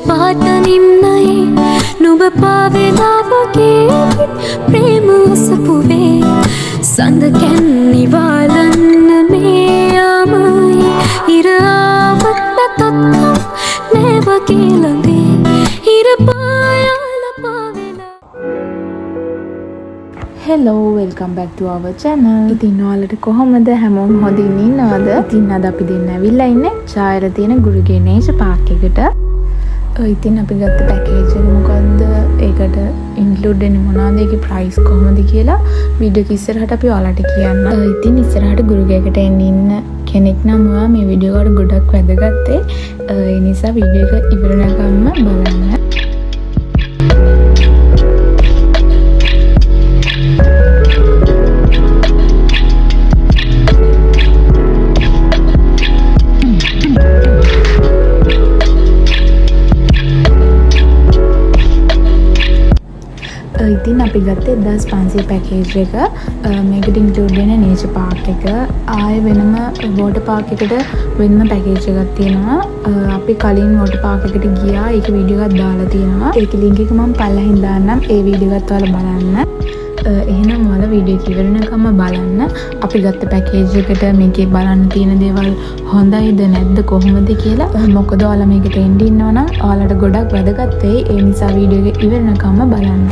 පාට නිම්නයේ නුඹ පාවෙලා වගේ ප්‍රේම අසපුවේ සඳ කැන්නිවාලන්න මේ යාමයි ඉර ආවත් නැතත්කම් නෑ වගේ ළඟේ ඉර පායාල පාවෙලා. Hello, welcome back to our channel. ඉතින් ඔයාලට කොහොමද? හැමෝම හොඳින් ඉන්නවද? ඉතින් අද අපි දෙන්න ඇවිල්ලා ඉන්නේ චායර තියෙන ගුරුගේ නේචර් පාක් එකට. ඉතින් අපි ගත්ත පැකේජ් එක මොකද්ද? ඒකට ඉන්ක්ලූඩ් වෙන්නේ මොනවද? ඒකේ ප්‍රයිස් කොහොමද කියලා වීඩියෝ එක ඉස්සරහට අපි ඔයාලට කියන්න. ඉතින් ඉස්සරහට ගුරුගේකට එන්න ඉන්න කෙනෙක් නම් ඔයා මේ වීඩියෝ එකට ගොඩක් වැදගත්තේ. ඒ නිසා වීඩියෝ එක ඉවර වෙනකම්ම බලන්න. ඉතින් අපි ගත්තේ 1500 පැකේජ් එක. මේකට ඉන්ක්ලූඩ් වෙන නේචර් පාක් එක. ආයේ වෙනම වෝටර් පාක් එකට වෙනම පැකේජ් එකක් තියෙනවා. අපි කලින් වෝටර් පාක් එකට ගියා. ඒක වීඩියෝ එකක් දාලා තියෙනවා. ඒකේ ලින්ක් එක මම පල්ලෙහින් දාන්නම්. ඒ වීඩියෝ එකත් ඔයාලා බලන්න. එහෙනම් ඔයාලා වීඩියෝ එක ඉවර වෙනකම්ම බලන්න. අපි ගත්ත පැකේජ් එකට මේකේ බලන්න තියෙන දේවල් හොඳයිද නැද්ද කොහොමද කියලා. මොකද ඔයාලා මේකට එන්න ඉන්නවනම් ඔයාලට ගොඩක් වැදගත් වෙයි. ඒ නිසා වීඩියෝ එක ඉවර වෙනකම්ම බලන්න.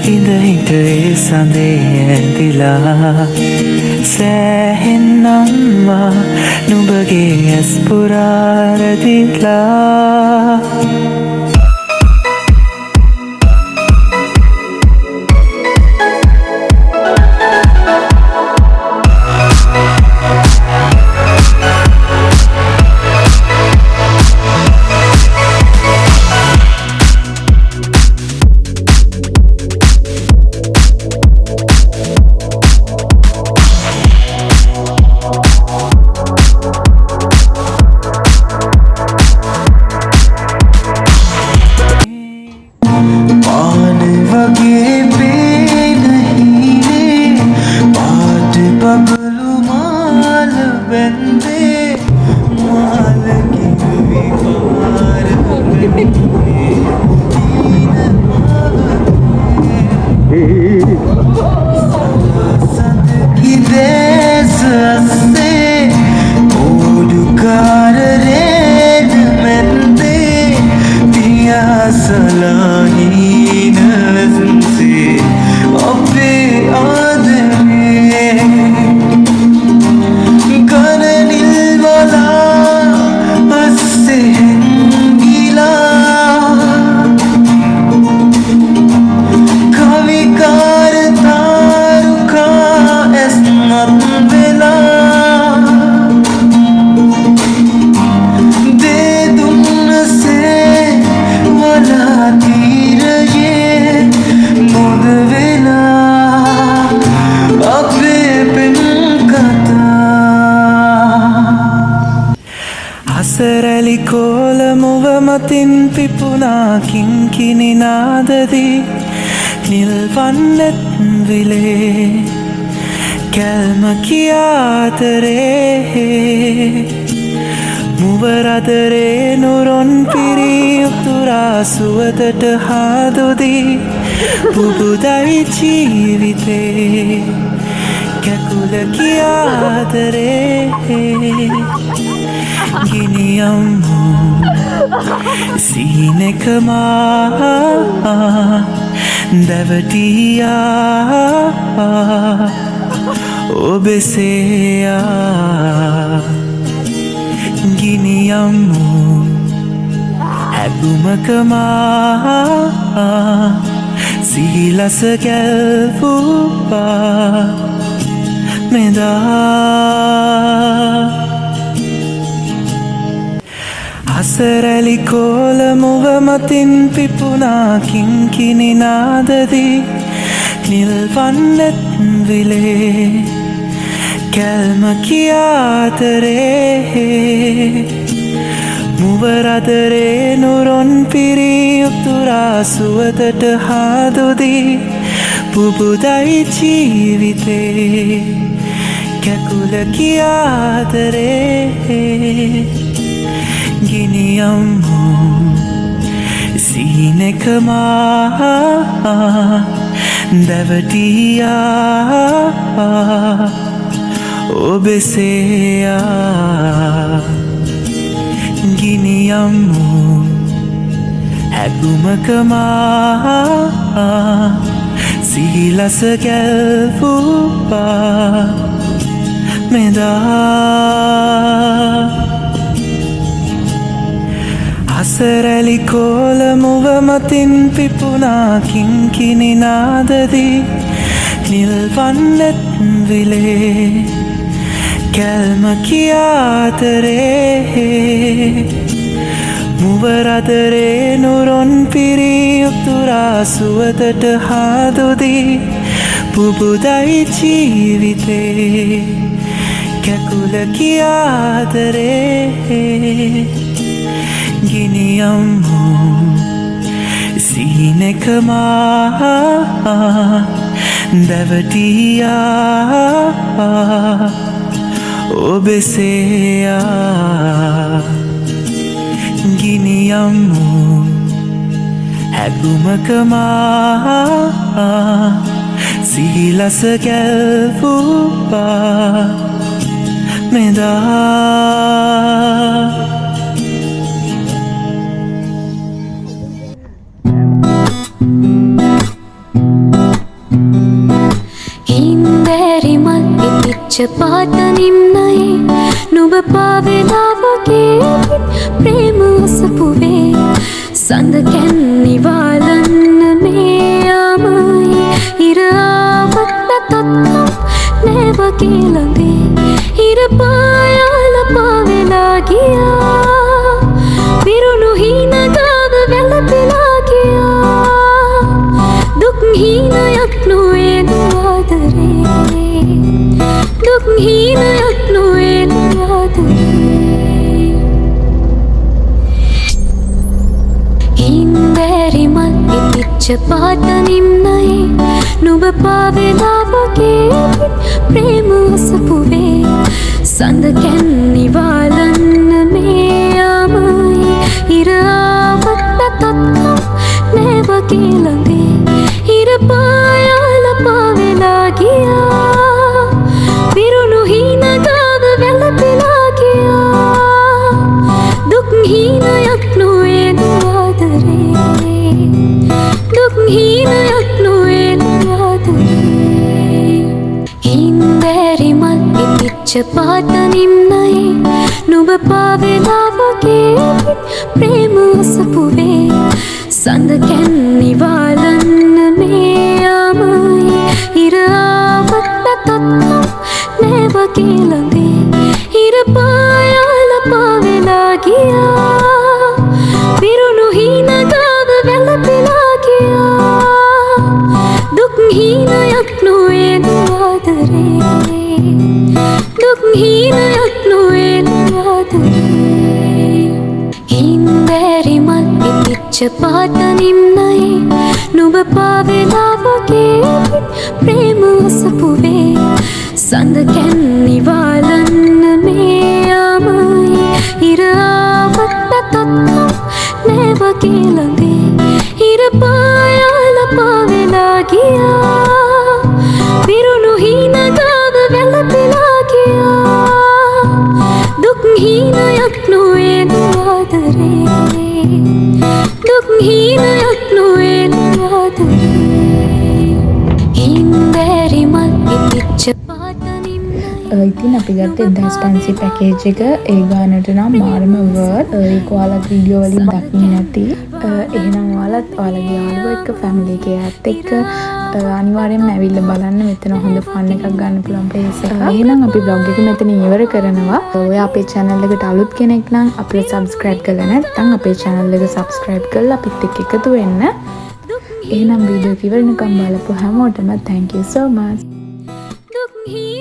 ඉඳ හිට ඒ සඳේ ඇඳිලා සෑහෙන්නවා නුඹගේ ඇස් පුරාරදිලා සරලි කෝල මුව මතින් පිපුනා කිංකිණි නාදදී නිල්වන්නෙත් විලේ කැල්ම කියාතරේ මුවරදරේ නුරොන් පිරී උතුරා සුවදට හාදුදී පුබුදයි ජීවිතේ කැකුල කියාතරේ ගිනියම්මු සීනෙකමා දැවටියා ඔබෙසේයා ගිනියම්මු හැබුමකමා සිහිලස කැල්පුවා මෙදා අසරැලි කෝල මුව මතින් පිපුනා කිංකිණි නාදදී නිල්වන්නෙත් විලේ කැල්ම කියාතරේ මුවරදරේ නුරොන් පිරී උතුරා සුවදට හාදුදී පුබුදයි ජීවිතේ කැකුල කියාතරේ ගිනියම්මු සීනෙකමා දැවටියා ඔබෙසේයා ගිනියම්මු හැබුමකමා සිහිලස කැල්පුවා මෙදා අසරැලි කෝල මුව මතින් පිපුනා කිංකිණි නාදදී නිල්වන්නෙත් විලේ කැල්ම කියාතරේ මුවරදරේ නුරොන් පිරී උතුරා සුවදට හාදුදී පුබුදයි ජීවිතේ කැකුල කියාතරේ ගිනියම්මු සීනෙකමා දැවටියා ඔබෙසේයා ගිනියම්මු හැබුමකමා සිහිලස කැල්පුවා මෙදා පිච්ච පාතනිම්නයි නුඹ පාවෙලාවගේ ප්‍රේම අසපුවේ සඳ කැන්නිවාලන්න මේ යමයි ඉරාවත් නැතත්කම් නෑ වගේ ළඟේ ඉර පායාල පාවෙලා ගියා විරුණු හීනගාව වැළපෙලා ගියා දුක් හීනයක් නොවේ ආදරේ දුක් හීනයක් නොවේ ආදරේ හින්දෑරි මල් ඉපිච්ච පාතනිම්නයි නුඹ පාවෙලාවගේ ප්‍රේම අසපුවේ සඳ කැන්නිවාලන්න මේ යමයි ඉරාවත් නැතත්කම් නෑ වගේ ළඟේ ඉර පායාල පාවෙලා ගියා විරුණු හීනගාව වැළපෙලා ගියා දුක් හීනයක් නොවේ ආදරේ දුක් හීනයක් නොවේ ආදරේ හින්දෑරි මල් ඉපිච්ච පාතනිම්නයි නුඹ පාවෙලාවගේ ප්‍රේම අසපුවේ සඳ කැන්නිවාලන්න මේ යමයි ඉරාවත් නැතත්කම් නෑ වගේ ළඟේ ඉර පායාල පාවෙලා ගියා විරුණු හීනගාව වැළපෙලා ගියා දුක් හීනයක් නොවේ ආදරේ දුක් හීනයක් නොවේ ආදරේ හින්දෑරි මල් ඉපිච්ච පාතනිම්නයි නුඹ පාවෙලාවගේ ප්‍රේම අසපුවේ සඳ කැන්නිවාලන්න මේ යමයි ඉරාවත් නැතත්කම් නෑ වගේ ළඟේ ඉර පායාල පාවෙලා ගියා විරුණු හීනගාව වැළපෙලා ගියා දුක් හීනයක් නොවේ ආදරේ දුක් හීනයක් නොවේ ආදරේ හින්දෑරි මල් ඉපිච්ච පාතනිම්නයි ඉතින් අපි ගත්ත 1500 පැකේජ් එක ඒ ගානට නම් මාරම වර්ත් ඒක ඔයාලත් වීඩියෝ වලින් දකින්නේ නැති එහෙනම් ඔයාලත් ඔයාලගේ යාළුවෝ එක්ක ෆැමිලි එකත් එක්ක අනිවාර්යෙන්ම ඇවිල්ලා බලන්න මෙතන හොඳ ෆන් එකක් ගන්න පුළුවන් ප්ලේස් එකක්. එහෙනම් අපි vlog එක මෙතන ඉවර කරනවා. ඔයා අපේ channel එකට අලුත් කෙනෙක් නම් අපිට subscribe කරලා නැත්නම් අපේ channel එක subscribe කරලා අපිත් එක්ක එකතු වෙන්න. එහෙනම් වීඩියෝ එක ඉවරනකම් බලපු හැමෝටම thank you so much. දුක් හීනයක්